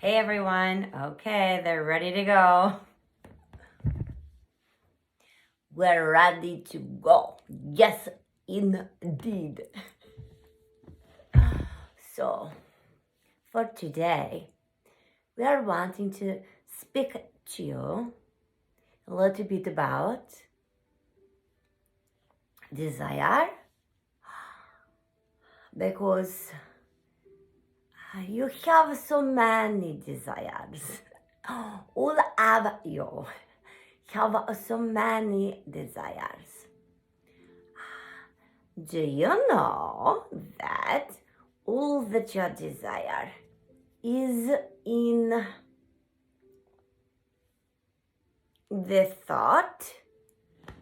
Hey everyone. Okay, they're ready to go. We're ready to go. Yes, indeed. So, for today, we are wanting to speak to you a little bit about desire because you have so many desires. All of you have so many desires. Do you know that all that you desire is in the thought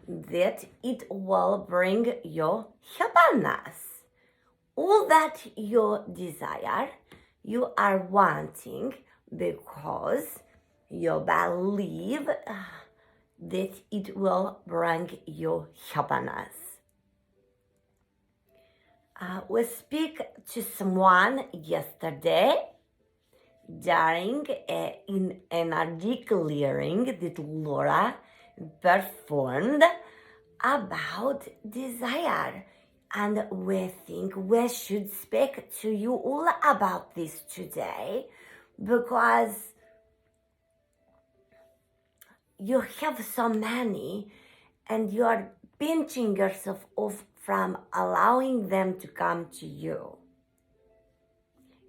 that it will bring you happiness? All that you desire, you are wanting because you believe that it will bring you happiness. We speak to someone yesterday during an energy clearing that Laura performed about desire. And we think we should speak to you all about this today because you have so many and you are pinching yourself off from allowing them to come to you.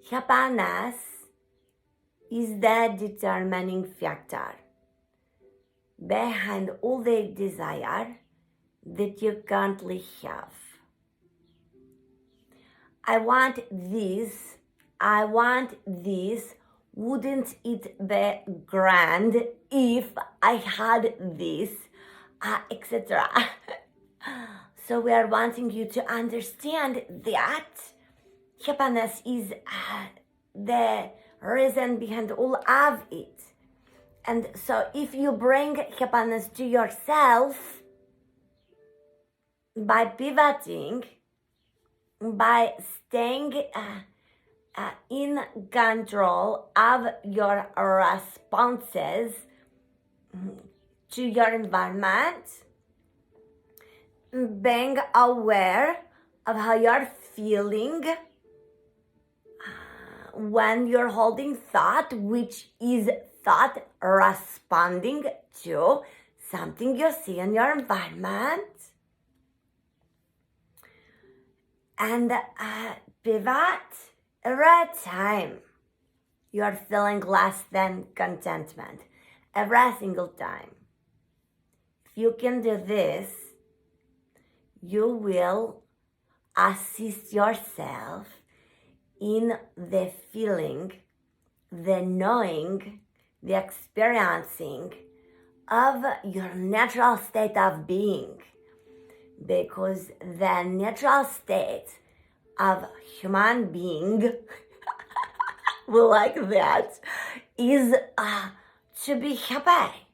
Happiness is the determining factor behind all the desire that you currently have. I want this, wouldn't it be grand if I had this, etc. So we are wanting you to understand that happiness is the reason behind all of it. And so if you bring happiness to yourself by pivoting, by staying in control of your responses to your environment, being aware of how you're feeling when you're holding thought, which is thought responding to something you see in your environment, and pivot every time you're feeling less than contentment, every single time. If you can do this, you will assist yourself in the feeling, the knowing, the experiencing of your natural state of being. Because the natural state of human being, we like that, is to be happy.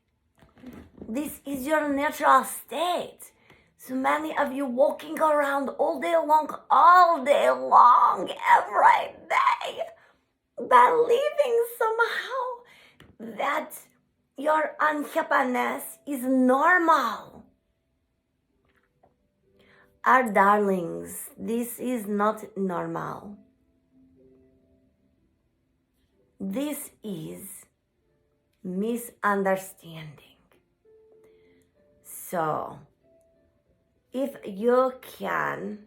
This is your natural state. So many of you walking around all day long, every day, believing somehow that your unhappiness is normal. Our darlings, this is not normal. This is misunderstanding. So, if you can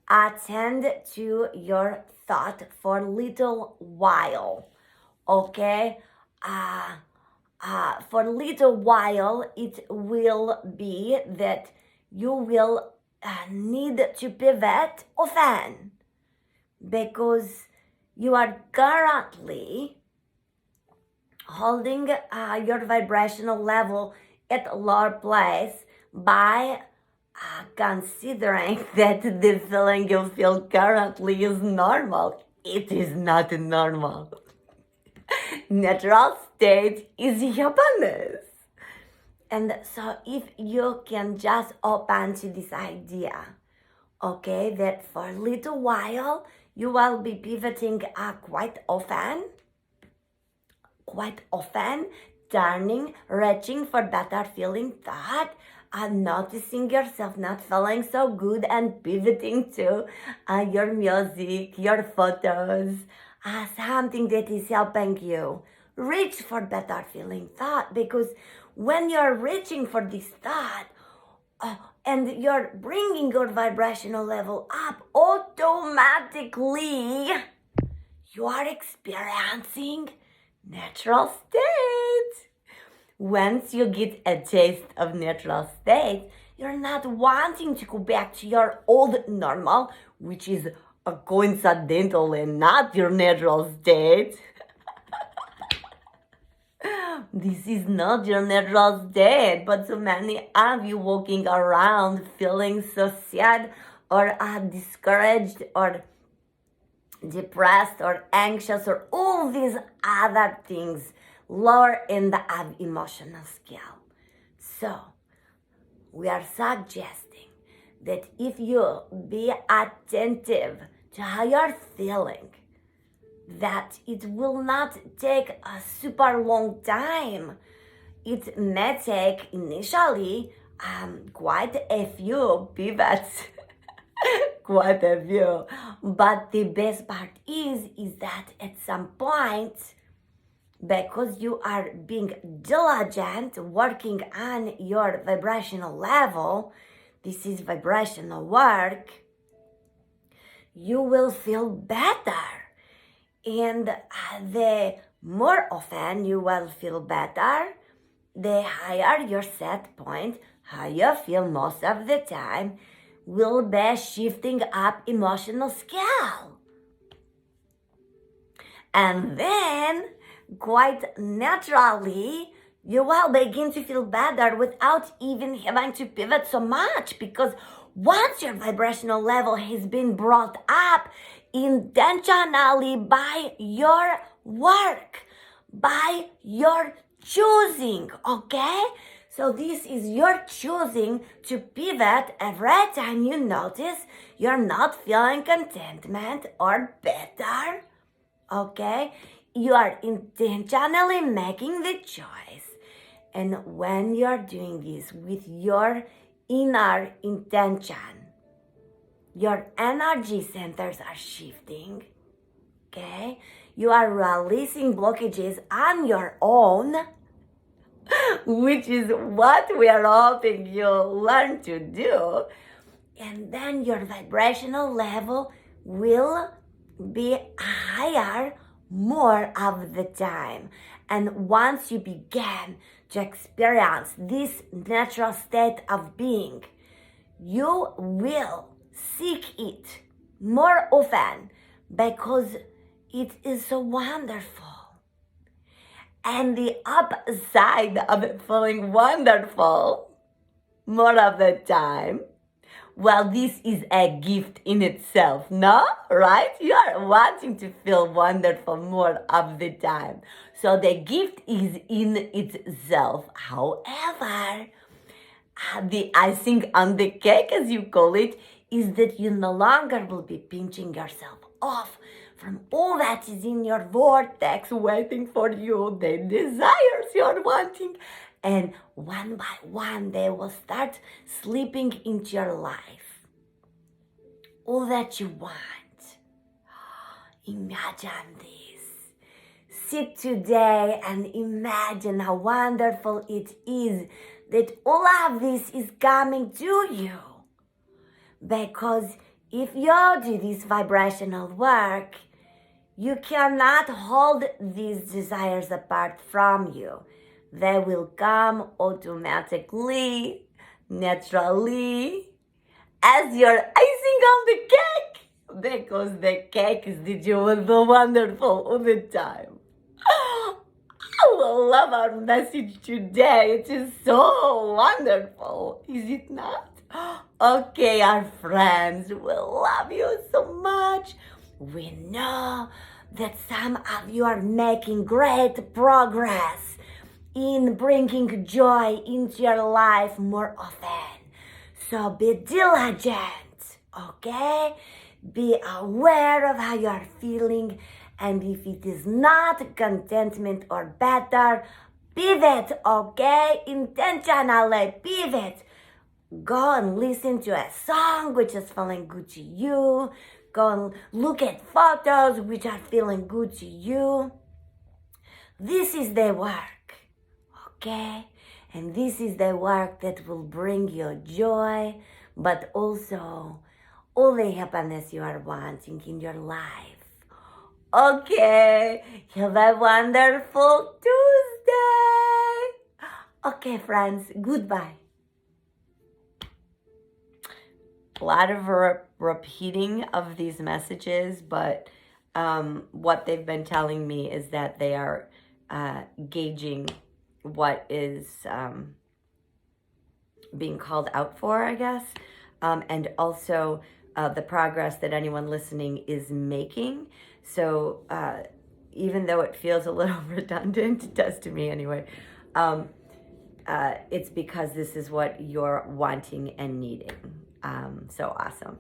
attend to your thought for a little while, okay? For a little while, it will be that you will need to pivot often because you are currently holding your vibrational level at a lower place by considering that the feeling you feel currently is normal. It is not normal. Natural state is happiness. And so if you can just open to this idea, okay, that for a little while you will be pivoting quite often, quite often turning, reaching for better feeling thought, noticing yourself not feeling so good and pivoting to your music, your photos, something that is helping you reach for better feeling thought. Because when you're reaching for this thought, and you're bringing your vibrational level up, automatically you are experiencing natural state. Once you get a taste of natural state, you're not wanting to go back to your old normal, which is a coincidental and not your natural state. This is not your natural state, but so many of you walking around feeling so sad or discouraged or depressed or anxious or all these other things lower in the emotional scale. So we are suggesting that if you be attentive to how you're feeling, that it will not take a super long time. It may take initially quite a few pivots, quite a few. But the best part is that at some point, because you are being diligent, working on your vibrational level, this is vibrational work, you will feel better. And the more often you will feel better, the higher your set point, how you feel most of the time, will be shifting up emotional scale. And then, quite naturally, you will begin to feel better without even having to pivot so much, because once your vibrational level has been brought up intentionally by your work, by your choosing, okay? So this is your choosing to pivot every time you notice you're not feeling contentment or better, okay? You are intentionally making the choice. And when you're doing this with your inner intention, your energy centers are shifting, okay? You are releasing blockages on your own, which is what we are hoping you'll learn to do. And then your vibrational level will be higher more of the time. And once you begin to experience this natural state of being, you will seek it more often because it is so wonderful. And the upside of it feeling wonderful more of the time, well, this is a gift in itself, no? Right? You are wanting to feel wonderful more of the time. So the gift is in itself. However, the icing on the cake, as you call it, is that you no longer will be pinching yourself off from all that is in your vortex waiting for you, the desires you're wanting. And one by one, they will start slipping into your life. All that you want. Imagine this. Sit today and imagine how wonderful it is that all of this is coming to you. Because if you do this vibrational work, you cannot hold these desires apart from you. They will come automatically, naturally, as your icing on the cake. Because the cake is that you will be wonderful all the time. I love our message today. It is so wonderful, is it not? Okay, our friends, we love you so much. We know that some of you are making great progress in bringing joy into your life more often. So be diligent, okay? Be aware of how you are feeling And if it is not contentment or better, pivot, okay? Intentionally pivot. Go and listen to a song which is feeling good to you. Go and look at photos which are feeling good to you. This is the work, okay? And this is the work that will bring you joy, but also all the happiness you are wanting in your life. Okay, have a wonderful Tuesday. Okay, friends, goodbye. A lot of repeating of these messages, but what they've been telling me is that they are gauging what is being called out for, I guess, and also the progress that anyone listening is making. So even though it feels a little redundant, it does to me anyway, it's because this is what you're wanting and needing. So awesome.